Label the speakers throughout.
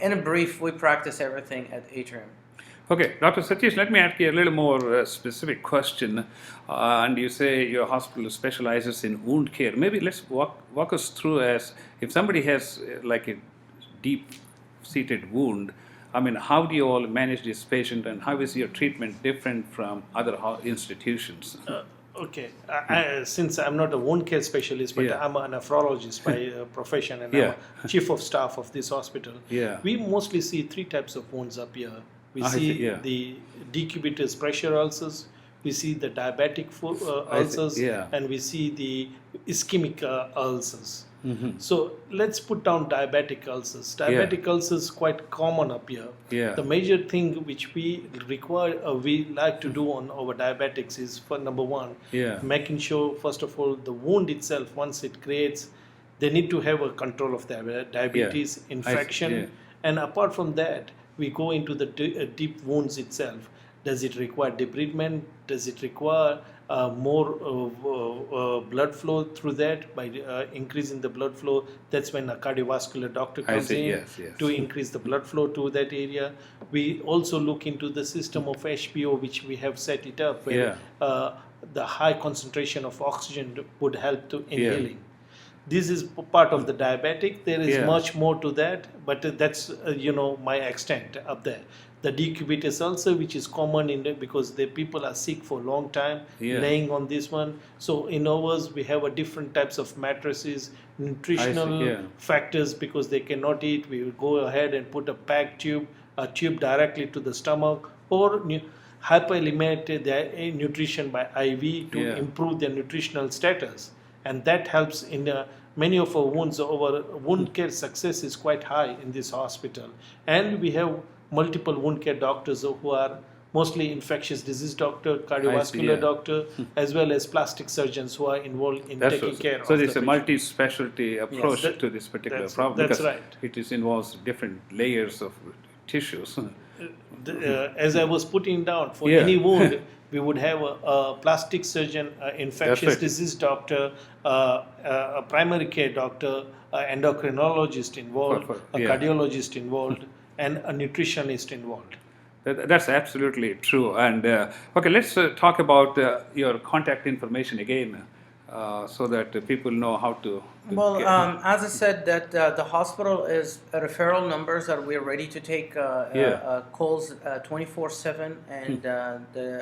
Speaker 1: In a brief, we practice everything at Atrium.
Speaker 2: Okay, Dr. Satish, let me ask you a little more specific question. And you say your hospital specializes in wound care. Maybe let's walk us through as if somebody has like a deep-seated wound. I mean, how do you all manage this patient, and how is your treatment different from other institutions?
Speaker 3: Okay, since I'm not a wound care specialist, but
Speaker 2: Yeah.
Speaker 3: I'm a nephrologist by profession, and
Speaker 2: Yeah.
Speaker 3: I'm a chief of staff of this hospital.
Speaker 2: Yeah.
Speaker 3: We mostly see three types of wounds up here. We
Speaker 2: I
Speaker 3: see
Speaker 2: see, yeah.
Speaker 3: the decubitus pressure ulcers, we see the diabetic ulcers,
Speaker 2: yeah.
Speaker 3: and we see the ischemic ulcers.
Speaker 2: Mm-hmm.
Speaker 3: So let's put down diabetic ulcers. Diabetic ulcers quite common up here.
Speaker 2: Yeah.
Speaker 3: The major thing which we require, we like to do on our diabetics is, for number one,
Speaker 2: Yeah.
Speaker 3: making sure first of all the wound itself, once it creates, they need to have a control of their diabetes, infection,
Speaker 2: yeah.
Speaker 3: and apart from that, we go into the deep wounds itself. Does it require debridement? Does it require more blood flow through that? By increasing the blood flow, that's when a cardiovascular doctor comes in
Speaker 2: yes.
Speaker 3: to increase the blood flow to that area. We also look into the system of HPO, which we have set it up, where the high concentration of oxygen would help to inhaling. This is part of the diabetic. There is much more to that, but that's my extent up there. The decubitus ulcer, which is common in because the people are sick for a long time, laying on this one. So in ours, we have a different types of mattresses, nutritional factors, because they cannot eat. We will go ahead and put a tube directly to the stomach, or hyper-eliminate their nutrition by IV to improve their nutritional status. And that helps in many of our wounds. Our wound care success is quite high in this hospital. And we have multiple wound care doctors who are mostly infectious disease doctor, cardiovascular doctor, as well as plastic surgeons who are involved in taking care of
Speaker 2: so
Speaker 3: the
Speaker 2: there's a
Speaker 3: patient.
Speaker 2: multi-specialty approach to this particular problem.
Speaker 3: That's
Speaker 2: because
Speaker 3: right.
Speaker 2: It involves different layers of tissues.
Speaker 3: As I was putting down, for any wound, we would have a plastic surgeon, infectious disease doctor, a primary care doctor, an endocrinologist involved, a cardiologist involved, and a nutritionist involved.
Speaker 2: That's absolutely true. And okay, let's talk about your contact information again, so that people know how to.
Speaker 1: Well, as I said, that the hospital is referral numbers that we're ready to take calls 24/7, and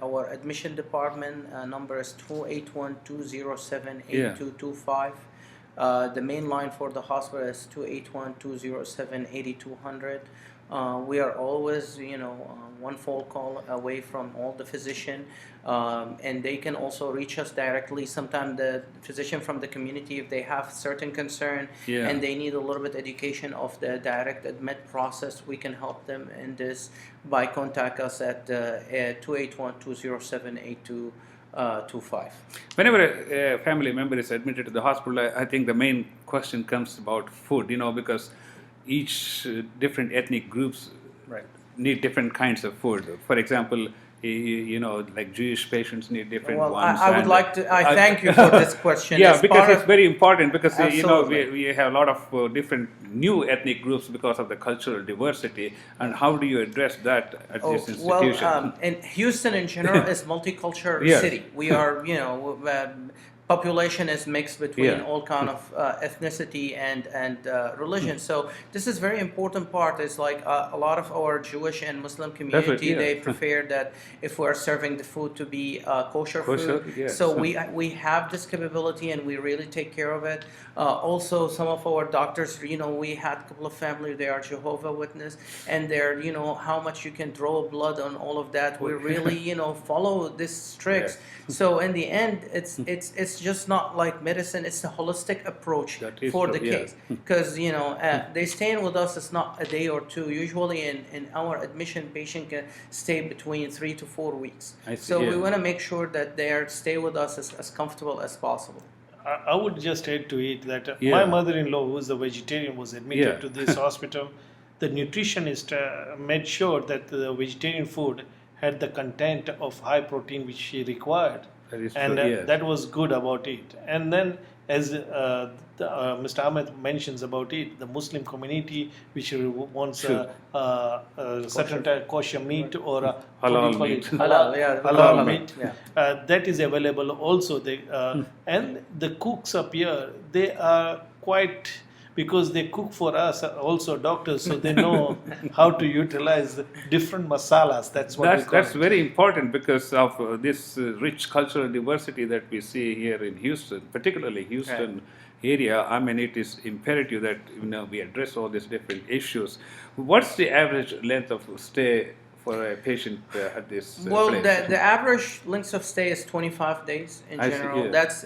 Speaker 1: our admission department number is 281-207-8225. The main line for the hospital is 281-207-8200. We are always, one phone call away from all the physician, and they can also reach us directly. Sometimes the physician from the community, if they have certain concern and they need a little bit education of the direct admit process, we can help them in this by contact us at 281-207-8225.
Speaker 2: Whenever a family member is admitted to the hospital, I think the main question comes about food, because each different ethnic groups need different kinds of food. For example, like Jewish patients need different ones.
Speaker 1: I would like to. I thank you for this question.
Speaker 2: Because it's very important, because
Speaker 1: Absolutely.
Speaker 2: we have a lot of different new ethnic groups because of the cultural diversity. And how do you address that at this institution?
Speaker 1: Well, in Houston in general is multicultural city. We are, population is mixed between all kind of ethnicity and religion. So this is very important part. Is like a lot of our Jewish and Muslim community, they prefer that if we're serving the food to be kosher food.
Speaker 2: Yes.
Speaker 1: So we have this capability and we really take care of it. Also, some of our doctors, we had a couple of family, they are Jehovah Witness, and they're, how much you can draw blood on all of that. We really, follow this strict. So in the end, it's just not like medicine, it's a holistic approach for the case. Because, they staying with us, it's not a day or two. Usually in our admission, patient can stay between 3 to 4 weeks. So we want to make sure that they stay with us as comfortable as possible.
Speaker 3: I would just add to it that my mother-in-law, who is a vegetarian, was admitted to this hospital. The nutritionist made sure that the vegetarian food had the content of high protein which she required. That was good about it. And then as Mr. Ahmed mentions about it, the Muslim community which wants
Speaker 2: Sure.
Speaker 3: a certain type of kosher meat or what do
Speaker 2: Halal
Speaker 3: you call
Speaker 2: meat.
Speaker 3: it?
Speaker 1: Halal, yeah, we call
Speaker 3: Halal
Speaker 1: halal,
Speaker 3: meat.
Speaker 1: yeah.
Speaker 3: That is available also. And the cooks up here, they are quite, because they cook for us also doctors, so they know how to utilize different masalas. That's what we call
Speaker 2: That's
Speaker 3: it.
Speaker 2: very important because of this rich cultural diversity that we see here in Houston, particularly Houston area. I mean, it is imperative that we address all these different issues. What's the average length of stay for a patient at this
Speaker 1: Well,
Speaker 2: place?
Speaker 1: the average length of stay is 25 days in
Speaker 2: I see,
Speaker 1: general.
Speaker 2: yeah.
Speaker 1: That's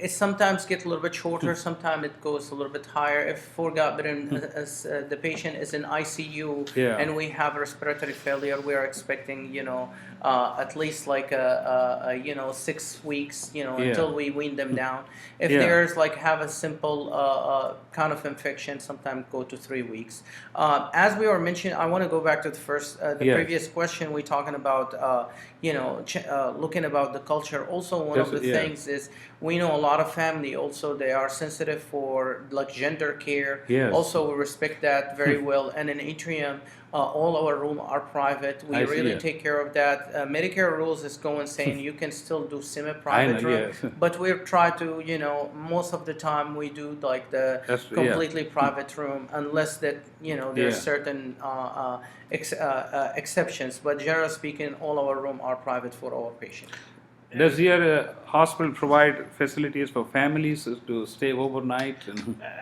Speaker 1: it sometimes gets a little bit shorter. Sometimes it goes a little bit higher. If for God forbid, as the patient is in ICU
Speaker 2: Yeah.
Speaker 1: and we have respiratory failure, we are expecting at least like a 6 weeks
Speaker 2: Yeah.
Speaker 1: until we wean them down. If
Speaker 2: Yeah.
Speaker 1: there's like have a simple kind of infection, sometimes go to 3 weeks. As we were mentioning, I want to go back to the first the
Speaker 2: Yes.
Speaker 1: previous question. We talking about looking about the culture. Also, one of
Speaker 2: Yes,
Speaker 1: the
Speaker 2: yeah.
Speaker 1: things is we know a lot of family also they are sensitive for like gender care.
Speaker 2: Yes.
Speaker 1: Also, we respect that very well. And in Atrium, all our rooms are private. We
Speaker 2: I see,
Speaker 1: really
Speaker 2: yeah.
Speaker 1: take care of that. Medicare rules is going saying you can still do semi-private
Speaker 2: I know,
Speaker 1: room,
Speaker 2: yes.
Speaker 1: but we try to most of the time we do like the
Speaker 2: That's- yeah.
Speaker 1: completely private room unless that there's
Speaker 2: Yeah.
Speaker 1: certain exceptions. But generally speaking, all our rooms are private for our patients.
Speaker 2: Does your hospital provide facilities for families to stay overnight?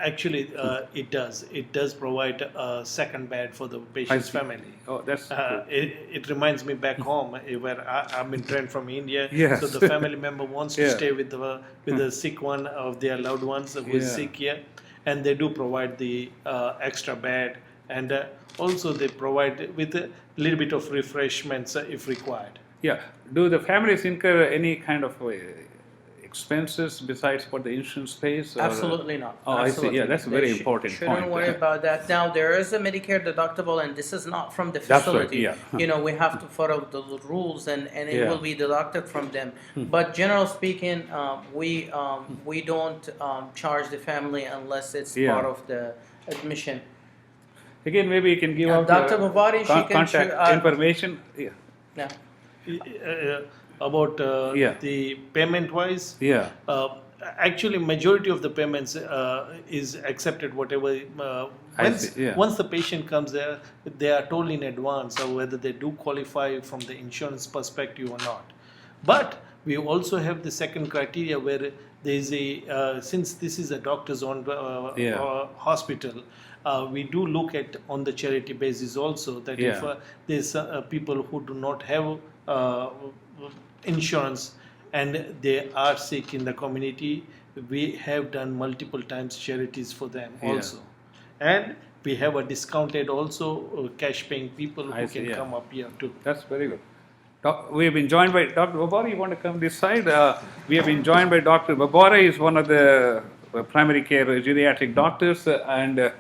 Speaker 3: Actually, it does. It does provide a second bed for the patient's
Speaker 2: see.
Speaker 3: family.
Speaker 2: Oh, that's good.
Speaker 3: It reminds me back home where I've been trained from India.
Speaker 2: Yes.
Speaker 3: So the family member wants to
Speaker 2: Yeah.
Speaker 3: stay with the sick one of their loved ones who is
Speaker 2: Yeah.
Speaker 3: sick here, and they do provide the extra bed, and also they provide with a little bit of refreshments if required.
Speaker 2: Yeah. Do the families incur any kind of expenses besides what the insurance pays? Or,
Speaker 1: Absolutely not.
Speaker 2: Oh, I see.
Speaker 1: Absolutely
Speaker 2: Yeah, that's a
Speaker 1: not.
Speaker 2: very
Speaker 1: They
Speaker 2: important
Speaker 1: shouldn't
Speaker 2: point.
Speaker 1: worry about that. Now there is a Medicare deductible, and this is not from the
Speaker 2: That's right,
Speaker 1: facility.
Speaker 2: yeah.
Speaker 1: We have to follow the rules, and it
Speaker 2: Yeah.
Speaker 1: will be deducted from them. But generally speaking, we don't charge the family unless it's
Speaker 2: Yeah.
Speaker 1: part of the admission.
Speaker 2: Again, maybe you can give
Speaker 1: Yeah,
Speaker 2: out
Speaker 1: Dr.
Speaker 2: your
Speaker 1: Mubari, she can
Speaker 2: contact information. Yeah.
Speaker 1: Yeah.
Speaker 3: About
Speaker 2: Yeah.
Speaker 3: the payment wise,
Speaker 2: Yeah.
Speaker 3: actually majority of the payments is accepted whatever
Speaker 2: I see, yeah.
Speaker 3: once the patient comes there, they are told in advance of whether they do qualify from the insurance perspective or not. But we also have the second criteria where there is a since this is a doctor's own
Speaker 2: Yeah.
Speaker 3: hospital, we do look at on the charity basis also that if
Speaker 2: Yeah.
Speaker 3: there's people who do not have insurance and they are sick in the community, we have done multiple times charities for them
Speaker 2: Yeah.
Speaker 3: also, and we have a discounted also cash paying people who
Speaker 2: I see,
Speaker 3: can
Speaker 2: yeah.
Speaker 3: come up here too.
Speaker 2: That's very good. We have been joined by Dr. Babara. You want to come this side? We have been joined by Dr. Babara. He's one of the primary care geriatric doctors, and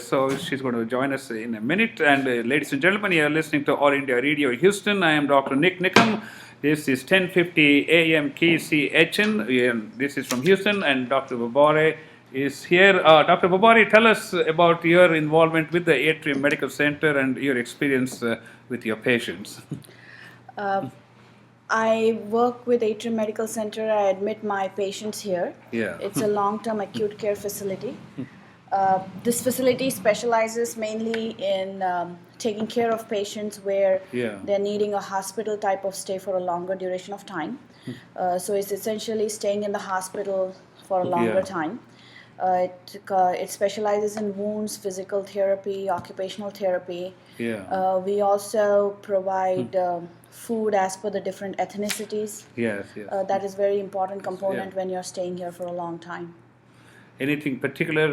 Speaker 2: so she's going to join us in a minute. And ladies and gentlemen, you are listening to All India Radio Houston. I am Dr. NIK NIKAM. This is 1050 AM KCHN. This is from Houston, and Dr. Babare is here. Dr. Babare, tell us about your involvement with the Atrium Medical Center and your experience with your patients.
Speaker 4: I work with Atrium Medical Center. I admit my patients here.
Speaker 2: Yeah.
Speaker 4: It's a long-term acute care facility. This facility specializes mainly in taking care of patients where
Speaker 2: Yeah.
Speaker 4: they're needing a hospital type of stay for a longer duration of time. So it's essentially staying in the hospital for a longer
Speaker 2: Yeah.
Speaker 4: time. It specializes in wounds, physical therapy, occupational therapy.
Speaker 2: Yeah.
Speaker 4: We also provide food as per the different ethnicities.
Speaker 2: Yes, yes.
Speaker 4: That is very important component
Speaker 2: Yeah.
Speaker 4: when you're staying here for a long time.
Speaker 2: Anything particular,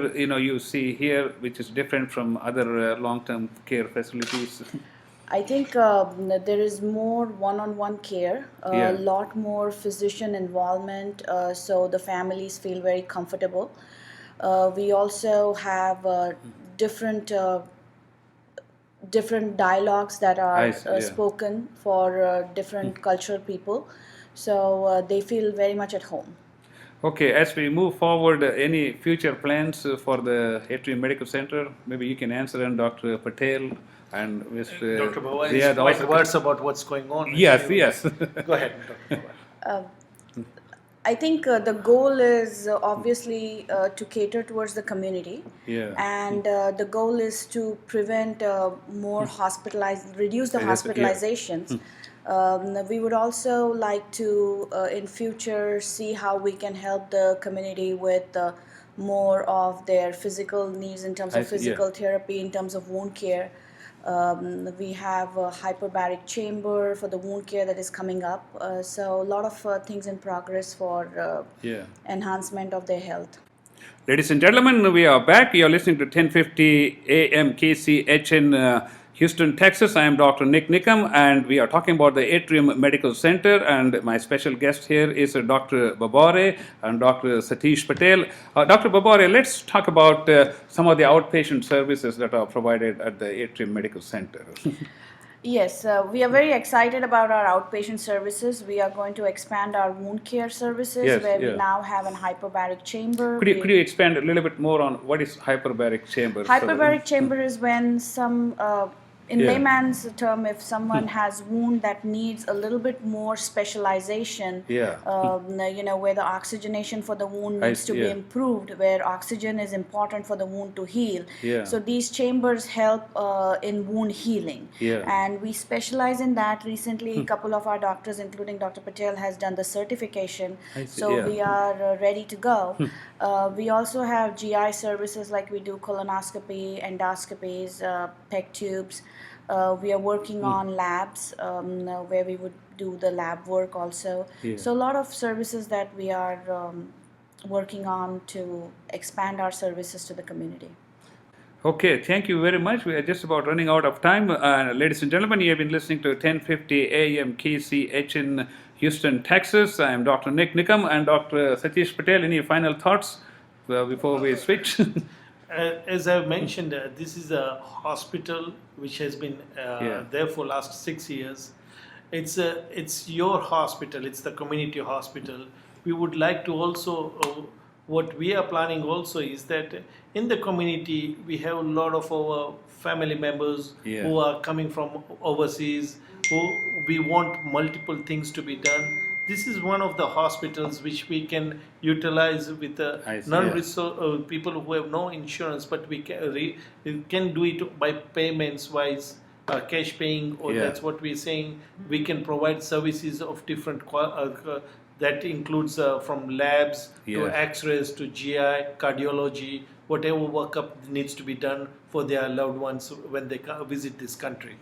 Speaker 2: you see here which is different from other long-term care facilities?
Speaker 4: I think there is more one-on-one care, a
Speaker 2: Yeah.
Speaker 4: lot more physician involvement, so the families feel very comfortable. We also have different dialogues that are
Speaker 2: I see, yeah.
Speaker 4: spoken for different cultural people. So they feel very much at home.
Speaker 2: Okay, as we move forward, any future plans for the Atrium Medical Center? Maybe you can answer, and Dr. Patel and Mr.
Speaker 3: Dr. Bhawan
Speaker 2: Ziad
Speaker 3: is quite
Speaker 2: also.
Speaker 3: words about what's going on.
Speaker 2: Yes, yes.
Speaker 3: Go ahead, Dr. Bhawan.
Speaker 4: I think the goal is obviously to cater towards the community,
Speaker 2: Yeah.
Speaker 4: and the goal is to prevent reduce the
Speaker 2: Yes, yeah.
Speaker 4: hospitalizations. We would also like to, in future, see how we can help the community with more of their physical needs in terms
Speaker 2: I
Speaker 4: of
Speaker 2: see, yeah.
Speaker 4: physical therapy, in terms of wound care. We have a hyperbaric chamber for the wound care that is coming up. So a lot of things in progress for
Speaker 2: Yeah.
Speaker 4: enhancement of their health.
Speaker 2: Ladies and gentlemen, we are back. You are listening to 1050 AM KCHN Houston, Texas. I am Dr. NIK NIKAM, and we are talking about the Atrium Medical Center. And my special guest here is Dr. Babore and Dr. Satish Patel. Dr. Babore, let's talk about some of the outpatient services that are provided at the Atrium Medical Center.
Speaker 4: Yes, we are very excited about our outpatient services. We are going to expand our wound care services,
Speaker 2: Yes,
Speaker 4: where
Speaker 2: yeah.
Speaker 4: we now have an hyperbaric chamber.
Speaker 2: Could you expand a little bit more on what is hyperbaric chamber?
Speaker 4: Hyperbaric chamber is when in
Speaker 2: Yeah.
Speaker 4: layman's term, if someone has wound that needs a little bit more specialization,
Speaker 2: Yeah.
Speaker 4: where the oxygenation for the wound
Speaker 2: I
Speaker 4: needs to
Speaker 2: see,
Speaker 4: be
Speaker 2: yeah.
Speaker 4: improved, where oxygen is important for the wound to heal.
Speaker 2: Yeah.
Speaker 4: So these chambers help in wound healing.
Speaker 2: Yeah.
Speaker 4: And we specialize in that. Recently, a couple of our doctors, including Dr. Patel, has done the certification.
Speaker 2: I see,
Speaker 4: So
Speaker 2: yeah.
Speaker 4: we are ready to go. We also have GI services, like we do colonoscopy, endoscopies, PEG tubes. We are working on labs, where we would do the lab work also.
Speaker 2: Yeah.
Speaker 4: So a lot of services that we are working on to expand our services to the community.
Speaker 2: Okay, thank you very much. We are just about running out of time. Ladies and gentlemen, you have been listening to 1050 AM KCHN Houston, Texas. I am Dr. NIK NIKAM and Dr. Satish Patel. Any final thoughts before we switch?
Speaker 3: As I've mentioned, this is a hospital which has been
Speaker 2: Yeah.
Speaker 3: there for last 6 years. It's your hospital. It's the community hospital. We would like to also, what we are planning also is that in the community we have a lot of our family members
Speaker 2: Yeah.
Speaker 3: who are coming from overseas. Who we want multiple things to be done. This is one of the hospitals which we can utilize with the
Speaker 2: I see,
Speaker 3: people who have no insurance, but we can do it by payments wise, cash paying, or
Speaker 2: Yeah.
Speaker 3: that's what we're saying. We can provide services of different that includes from labs to
Speaker 2: Yeah.
Speaker 3: X-rays to GI, cardiology, whatever workup needs to be done for their loved ones when they visit this country.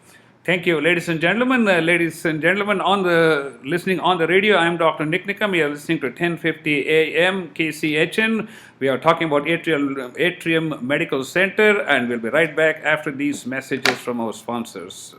Speaker 2: Thank you, ladies and gentlemen. Ladies and gentlemen, listening on the radio, I am Dr. NIK NIKAM. We are listening to 1050 AM KCHN. We are talking about Atrium Medical Center, and we'll be right back after these messages from our sponsors.